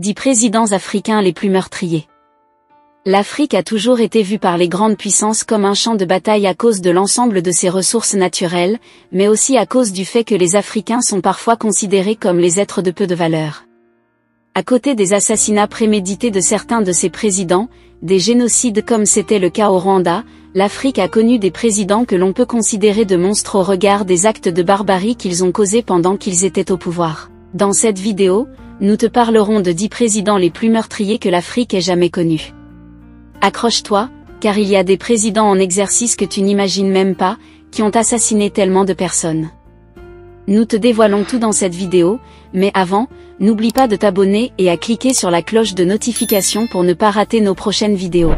10 présidents africains les plus meurtriers. L'Afrique a toujours été vue par les grandes puissances comme un champ de bataille à cause de l'ensemble de ses ressources naturelles, mais aussi à cause du fait que les Africains sont parfois considérés comme les êtres de peu de valeur. À côté des assassinats prémédités de certains de ses présidents, des génocides comme c'était le cas au Rwanda, l'Afrique a connu des présidents que l'on peut considérer de monstres au regard des actes de barbarie qu'ils ont causés pendant qu'ils étaient au pouvoir. Dans cette vidéo, nous te parlerons de 10 présidents les plus meurtriers que l'Afrique ait jamais connus. Accroche-toi, car il y a des présidents en exercice que tu n'imagines même pas, qui ont assassiné tellement de personnes. Nous te dévoilons tout dans cette vidéo, mais avant, n'oublie pas de t'abonner et à cliquer sur la cloche de notification pour ne pas rater nos prochaines vidéos.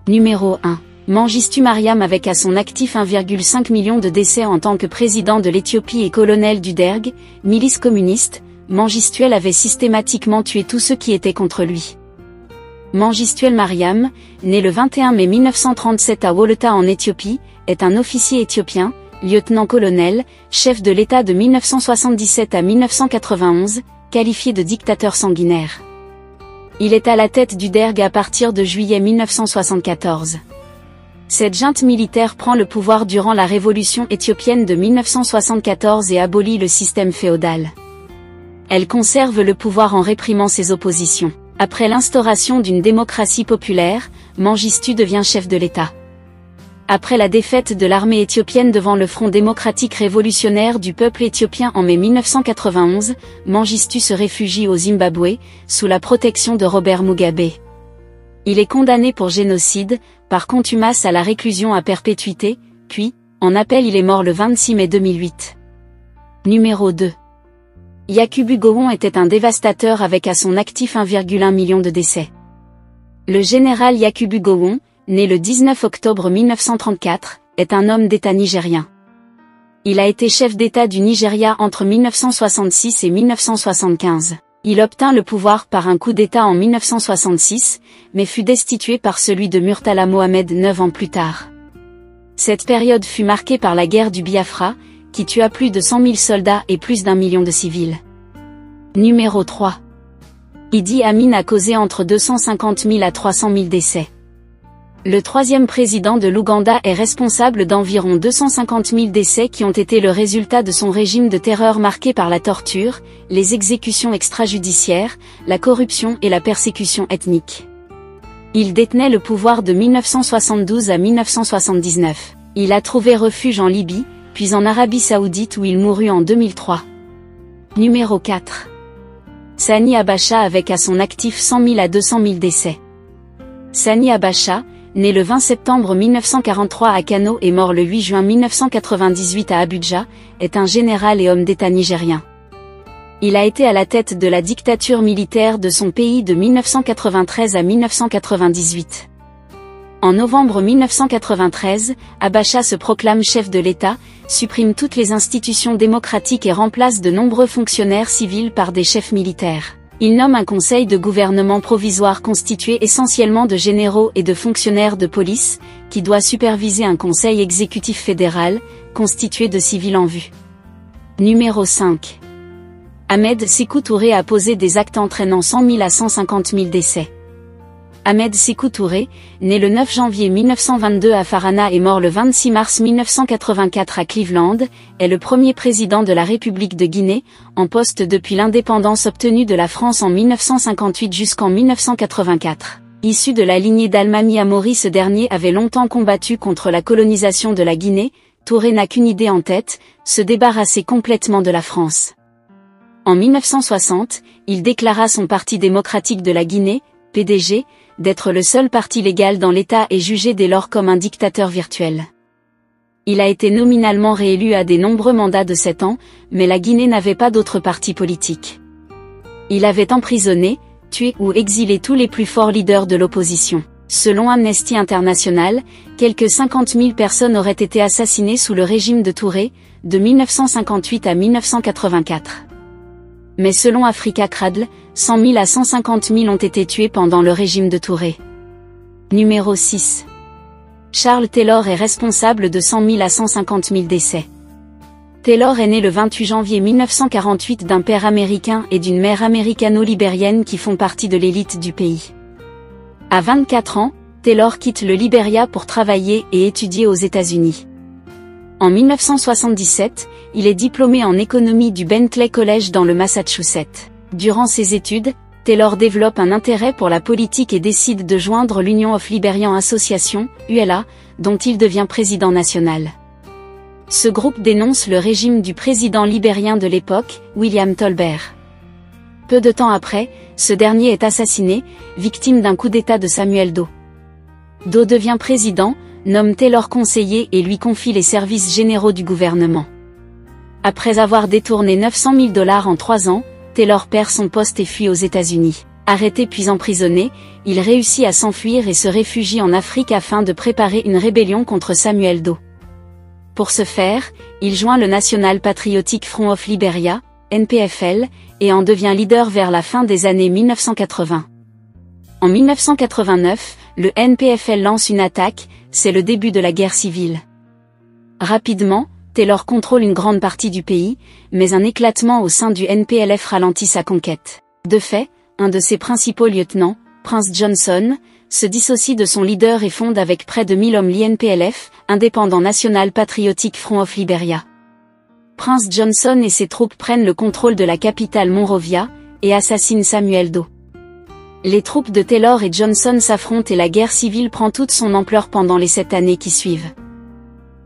Numéro 1. Mengistu Mariam avec à son actif 1,5 million de décès en tant que président de l'Éthiopie et colonel du Derg, milice communiste, Mengistu avait systématiquement tué tous ceux qui étaient contre lui. Mengistu Mariam, né le 21 mai 1937 à Wolota en Éthiopie, est un officier éthiopien, lieutenant-colonel, chef de l'État de 1977 à 1991, qualifié de dictateur sanguinaire. Il est à la tête du Derg à partir de juillet 1974. Cette junte militaire prend le pouvoir durant la révolution éthiopienne de 1974 et abolit le système féodal. Elle conserve le pouvoir en réprimant ses oppositions. Après l'instauration d'une démocratie populaire, Mengistu devient chef de l'État. Après la défaite de l'armée éthiopienne devant le Front démocratique révolutionnaire du peuple éthiopien en mai 1991, Mengistu se réfugie au Zimbabwe, sous la protection de Robert Mugabe. Il est condamné pour génocide, par contumace à la réclusion à perpétuité, puis, en appel il est mort le 26 mai 2008. Numéro 2. Yakubu Gowon était un dévastateur avec à son actif 1,1 million de décès. Le général Yakubu Gowon, né le 19 octobre 1934, est un homme d'État nigérien. Il a été chef d'État du Nigeria entre 1966 et 1975. Il obtint le pouvoir par un coup d'État en 1966, mais fut destitué par celui de Murtala Mohamed 9 ans plus tard. Cette période fut marquée par la guerre du Biafra, qui tua plus de 100 000 soldats et plus d'1 million de civils. Numéro 3. Idi Amin a causé entre 250 000 à 300 000 décès. Le troisième président de l'Ouganda est responsable d'environ 250 000 décès qui ont été le résultat de son régime de terreur marqué par la torture, les exécutions extrajudiciaires, la corruption et la persécution ethnique. Il détenait le pouvoir de 1972 à 1979. Il a trouvé refuge en Libye, puis en Arabie Saoudite où il mourut en 2003. Numéro 4. Sani Abacha avec à son actif 100 000 à 200 000 décès. Sani Abacha, né le 20 septembre 1943 à Kano et mort le 8 juin 1998 à Abuja, est un général et homme d'État nigérien. Il a été à la tête de la dictature militaire de son pays de 1993 à 1998. En novembre 1993, Abacha se proclame chef de l'État, supprime toutes les institutions démocratiques et remplace de nombreux fonctionnaires civils par des chefs militaires. Il nomme un conseil de gouvernement provisoire constitué essentiellement de généraux et de fonctionnaires de police, qui doit superviser un conseil exécutif fédéral, constitué de civils en vue. Numéro 5. Ahmed Sékou Touré a posé des actes entraînant 100 000 à 150 000 décès. Ahmed Sékou Touré, né le 9 janvier 1922 à Farana et mort le 26 mars 1984 à Cleveland, est le premier président de la République de Guinée, en poste depuis l'indépendance obtenue de la France en 1958 jusqu'en 1984. Issu de la lignée d'Almami Amori, ce dernier avait longtemps combattu contre la colonisation de la Guinée. Touré n'a qu'une idée en tête, se débarrasser complètement de la France. En 1960, il déclara son Parti démocratique de la Guinée, PDG, d'être le seul parti légal dans l'État et jugé dès lors comme un dictateur virtuel. Il a été nominalement réélu à des nombreux mandats de 7 ans, mais la Guinée n'avait pas d'autre parti politique. Il avait emprisonné, tué ou exilé tous les plus forts leaders de l'opposition. Selon Amnesty International, quelques 50 000 personnes auraient été assassinées sous le régime de Touré, de 1958 à 1984. Mais selon Africa Cradle, 100 000 à 150 000 ont été tués pendant le régime de Touré. Numéro 6. Charles Taylor est responsable de 100 000 à 150 000 décès. Taylor est né le 28 janvier 1948 d'un père américain et d'une mère américano-libérienne qui font partie de l'élite du pays. À 24 ans, Taylor quitte le Libéria pour travailler et étudier aux États-Unis. En 1977, il est diplômé en économie du Bentley College dans le Massachusetts. Durant ses études, Taylor développe un intérêt pour la politique et décide de joindre l'Union of Liberian Association, ULA, dont il devient président national. Ce groupe dénonce le régime du président libérien de l'époque, William Tolbert. Peu de temps après, ce dernier est assassiné, victime d'un coup d'État de Samuel Doe. Doe devient président, nomme Taylor conseiller et lui confie les services généraux du gouvernement. Après avoir détourné 900 000 $ en 3 ans, Taylor perd son poste et fuit aux États-Unis. Arrêté puis emprisonné, il réussit à s'enfuir et se réfugie en Afrique afin de préparer une rébellion contre Samuel Doe. Pour ce faire, il joint le National Patriotic Front of Liberia, NPFL, et en devient leader vers la fin des années 1980. En 1989, le NPFL lance une attaque, c'est le début de la guerre civile. Rapidement, Taylor contrôle une grande partie du pays, mais un éclatement au sein du NPLF ralentit sa conquête. De fait, un de ses principaux lieutenants, Prince Johnson, se dissocie de son leader et fonde avec près de 1000 hommes l'INPLF, Independent National Patriotic Front of Liberia. Prince Johnson et ses troupes prennent le contrôle de la capitale Monrovia, et assassinent Samuel Doe. Les troupes de Taylor et Johnson s'affrontent et la guerre civile prend toute son ampleur pendant les 7 années qui suivent.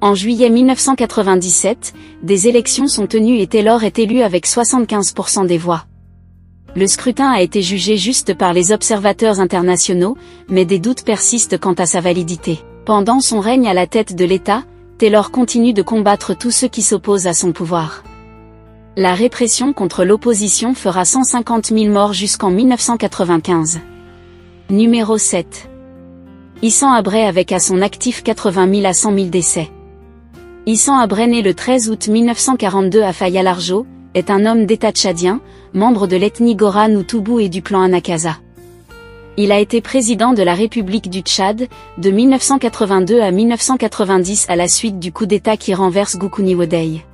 En juillet 1997, des élections sont tenues et Taylor est élu avec 75% des voix. Le scrutin a été jugé juste par les observateurs internationaux, mais des doutes persistent quant à sa validité. Pendant son règne à la tête de l'État, Taylor continue de combattre tous ceux qui s'opposent à son pouvoir. La répression contre l'opposition fera 150 000 morts jusqu'en 1995. Numéro 7. Issam Habré avec à son actif 80 000 à 100 000 décès. Issam Habré, né le 13 août 1942 à Faya-Largeau, est un homme d'État tchadien, membre de l'ethnie Goran ou Toubou et du clan Anakaza. Il a été président de la République du Tchad, de 1982 à 1990 à la suite du coup d'État qui renverse Goukouni Wodey.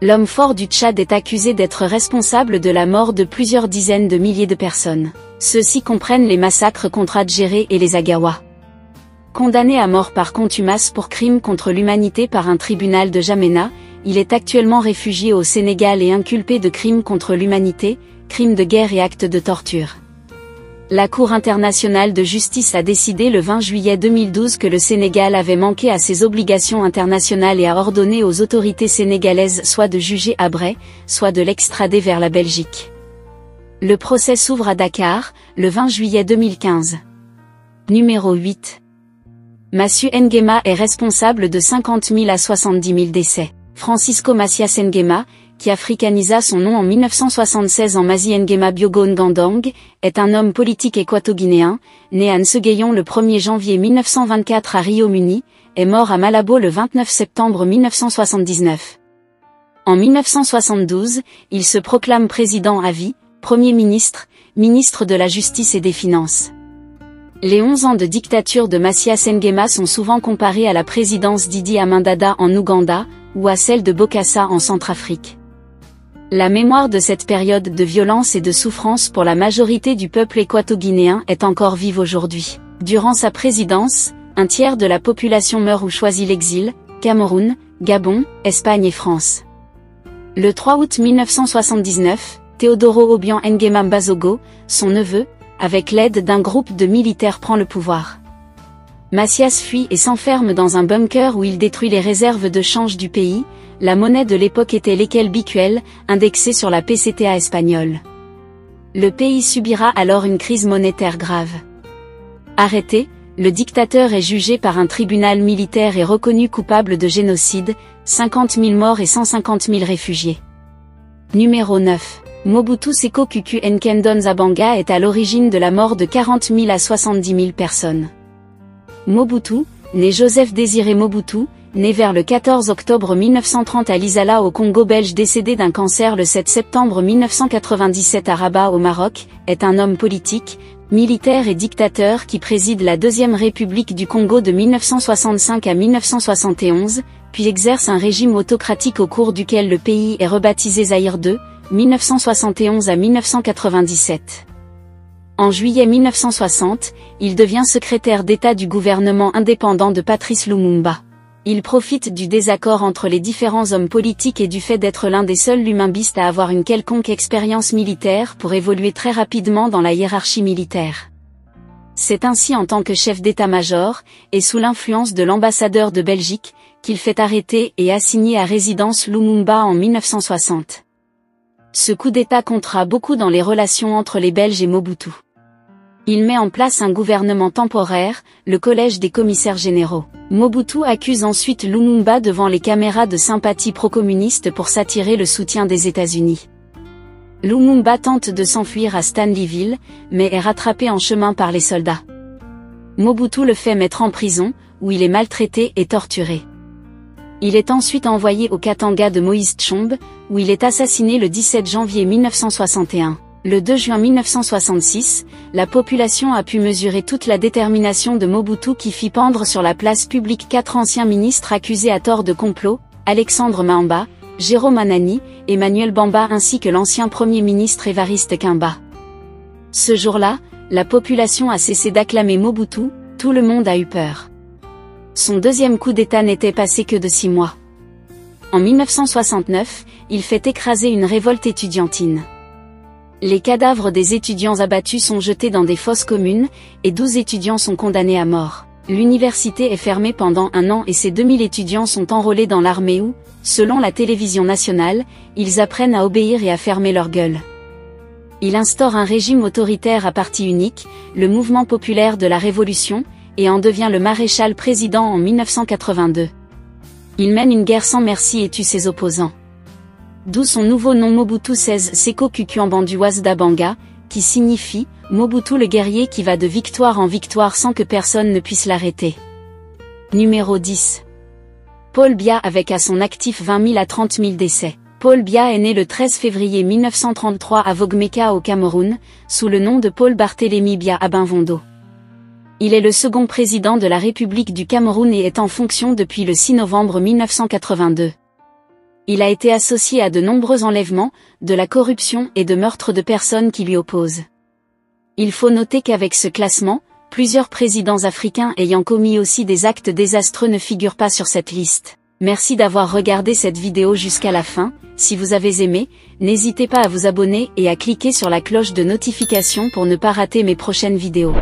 L'homme fort du Tchad est accusé d'être responsable de la mort de plusieurs dizaines de milliers de personnes. Ceux-ci comprennent les massacres contre Adjéré et les Agawa. Condamné à mort par contumace pour crimes contre l'humanité par un tribunal de N'Djamena, il est actuellement réfugié au Sénégal et inculpé de crimes contre l'humanité, crimes de guerre et actes de torture. La Cour internationale de justice a décidé le 20 juillet 2012 que le Sénégal avait manqué à ses obligations internationales et a ordonné aux autorités sénégalaises soit de juger Habré, soit de l'extrader vers la Belgique. Le procès s'ouvre à Dakar, le 20 juillet 2015. Numéro 8. Massu Nguema est responsable de 50 000 à 70 000 décès. Francisco Macias Nguema, qui africanisa son nom en 1976 en Masi Nguema Biogo Ngandang, est un homme politique équato-guinéen, né à Nsegueyon le 1er janvier 1924 à Rio Muni, est mort à Malabo le 29 septembre 1979. En 1972, il se proclame président à vie, Premier ministre, ministre de la Justice et des Finances. Les 11 ans de dictature de Macias Nguema sont souvent comparés à la présidence d'Idi Amin Dada en Ouganda, ou à celle de Bokassa en Centrafrique. La mémoire de cette période de violence et de souffrance pour la majorité du peuple équato-guinéen est encore vive aujourd'hui. Durant sa présidence, un tiers de la population meurt ou choisit l'exil, Cameroun, Gabon, Espagne et France. Le 3 août 1979, Teodoro Obiang Nguema Mbazogo, son neveu, avec l'aide d'un groupe de militaires prend le pouvoir. Macias fuit et s'enferme dans un bunker où il détruit les réserves de change du pays. La monnaie de l'époque était l'ekel bicuel, indexée sur la PCTA espagnole. Le pays subira alors une crise monétaire grave. Arrêté, le dictateur est jugé par un tribunal militaire et reconnu coupable de génocide, 50 000 morts et 150 000 réfugiés. Numéro 9. Mobutu Seko Kuku Nkendon Zabanga est à l'origine de la mort de 40 000 à 70 000 personnes. Mobutu, né Joseph Désiré Mobutu, né vers le 14 octobre 1930 à Lisala au Congo belge, décédé d'un cancer le 7 septembre 1997 à Rabat au Maroc, est un homme politique, militaire et dictateur qui préside la Deuxième République du Congo de 1965 à 1971, puis exerce un régime autocratique au cours duquel le pays est rebaptisé Zaïre de 1971 à 1997. En juillet 1960, il devient secrétaire d'État du gouvernement indépendant de Patrice Lumumba. Il profite du désaccord entre les différents hommes politiques et du fait d'être l'un des seuls lumumbistes à avoir une quelconque expérience militaire pour évoluer très rapidement dans la hiérarchie militaire. C'est ainsi en tant que chef d'état-major, et sous l'influence de l'ambassadeur de Belgique, qu'il fait arrêter et assigner à résidence Lumumba en 1960. Ce coup d'État comptera beaucoup dans les relations entre les Belges et Mobutu. Il met en place un gouvernement temporaire, le Collège des commissaires généraux. Mobutu accuse ensuite Lumumba devant les caméras de sympathie pro-communiste pour s'attirer le soutien des États-Unis. Lumumba tente de s'enfuir à Stanleyville, mais est rattrapé en chemin par les soldats. Mobutu le fait mettre en prison, où il est maltraité et torturé. Il est ensuite envoyé au Katanga de Moïse Tshombe, où il est assassiné le 17 janvier 1961. Le 2 juin 1966, la population a pu mesurer toute la détermination de Mobutu qui fit pendre sur la place publique 4 anciens ministres accusés à tort de complot, Alexandre Mahamba, Jérôme Anani, Emmanuel Bamba ainsi que l'ancien Premier ministre Évariste Kimba. Ce jour-là, la population a cessé d'acclamer Mobutu, tout le monde a eu peur. Son deuxième coup d'État n'était passé que de 6 mois. En 1969, il fait écraser une révolte étudiantine. Les cadavres des étudiants abattus sont jetés dans des fosses communes, et 12 étudiants sont condamnés à mort. L'université est fermée pendant 1 an et ses 2000 étudiants sont enrôlés dans l'armée où, selon la télévision nationale, ils apprennent à obéir et à fermer leur gueule. Il instaure un régime autoritaire à parti unique, le mouvement populaire de la Révolution, et en devient le maréchal président en 1982. Il mène une guerre sans merci et tue ses opposants. D'où son nouveau nom Mobutu XVI Seko Kukuambandu Wasdabanga, qui signifie « Mobutu le guerrier qui va de victoire en victoire sans que personne ne puisse l'arrêter ». Numéro 10. Paul Biya avec à son actif 20 000 à 30 000 décès. Paul Biya est né le 13 février 1933 à Vogmeka au Cameroun, sous le nom de Paul Barthélémy Biya Abinvondo. Il est le second président de la République du Cameroun et est en fonction depuis le 6 novembre 1982. Il a été associé à de nombreux enlèvements, de la corruption et de meurtres de personnes qui lui opposent. Il faut noter qu'avec ce classement, plusieurs présidents africains ayant commis aussi des actes désastreux ne figurent pas sur cette liste. Merci d'avoir regardé cette vidéo jusqu'à la fin. Si vous avez aimé, n'hésitez pas à vous abonner et à cliquer sur la cloche de notification pour ne pas rater mes prochaines vidéos.